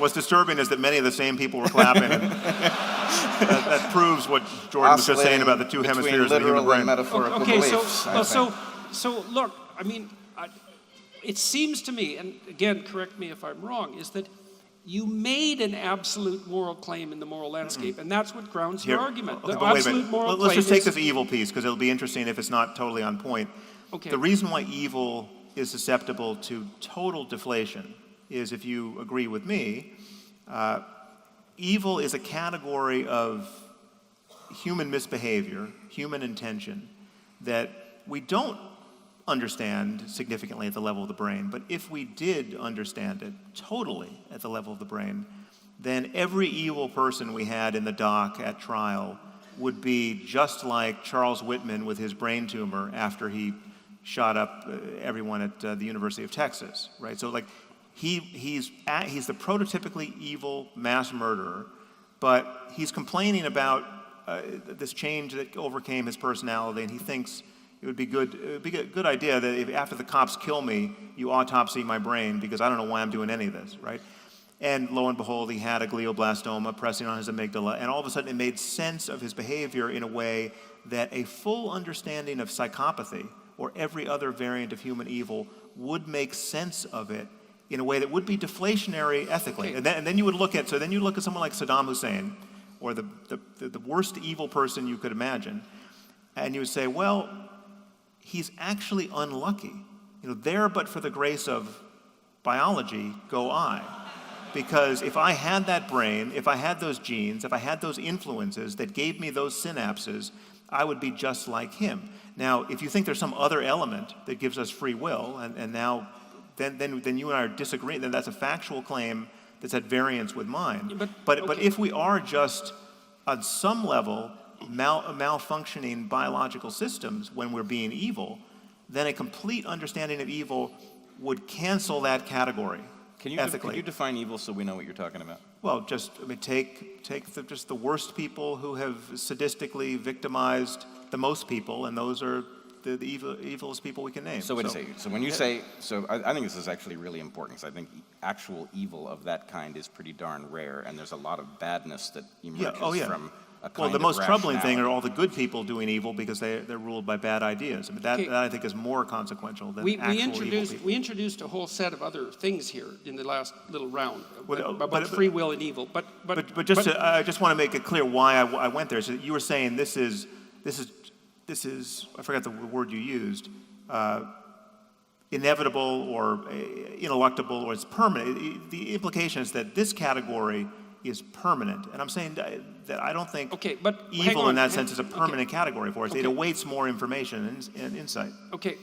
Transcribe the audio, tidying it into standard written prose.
What's disturbing is that many of the same people were clapping. And that proves what Jordan was just saying about the two hemispheres of the human brain. And metaphorical Okay, beliefs, so look, I mean, it seems to me, and again, correct me if I'm wrong, is that you made an absolute moral claim in the moral landscape, and that's what grounds your argument. The absolute moral Let's claim just take this evil piece, because it'll be interesting if it's not totally on point. Okay. The reason why evil is susceptible to total deflation is, if you agree with me, evil is a category of human misbehavior, human intention, that we don't understand significantly at the level of the brain. But if we did understand it totally at the level of the brain, then every evil person we had in the dock at trial would be just like Charles Whitman with his brain tumor after he shot up everyone at the University of Texas, right? So like he's the prototypically evil mass murderer, but he's complaining about this change that overcame his personality, and he thinks it would be a good idea that if after the cops kill me, you autopsy my brain because I don't know why I'm doing any of this, right? And lo and behold, he had a glioblastoma pressing on his amygdala, and all of a sudden it made sense of his behavior in a way that a full understanding of psychopathy or every other variant of human evil would make sense of it in a way that would be deflationary ethically. Okay. And then you would look at someone like Saddam Hussein, or the worst evil person you could imagine, and you would say, well, he's actually unlucky. There but for the grace of biology go I. Because if I had that brain, if I had those genes, if I had those influences that gave me those synapses, I would be just like him. Now, if you think there's some other element that gives us free will, and now then you and I are disagreeing, then that's a factual claim that's at variance with mine. But if we are just on some level malfunctioning biological systems when we're being evil, then a complete understanding of evil would cancel that category. Can you define evil so we know what you're talking about? Well, take just the worst people who have sadistically victimized the most people, and those are the evilest people we can name. So wait a second. So when you say, I think this is actually really important, because I think actual evil of that kind is pretty darn rare, and there's a lot of badness that emerges from a kind of the most troubling thing are rationality. all the good people doing evil because they're ruled by bad ideas. I mean, that I think is more consequential than actual evil people. We introduced a whole set of other things here in the last little round about but free will and evil. But I just want to make it clear why I went there. So you were saying this is I forgot the word you used, inevitable or ineluctable, or it's permanent. The implication is that this category is permanent, and I'm saying that I don't think but evil in that sense is a permanent category for us. It awaits more information and insight. Okay,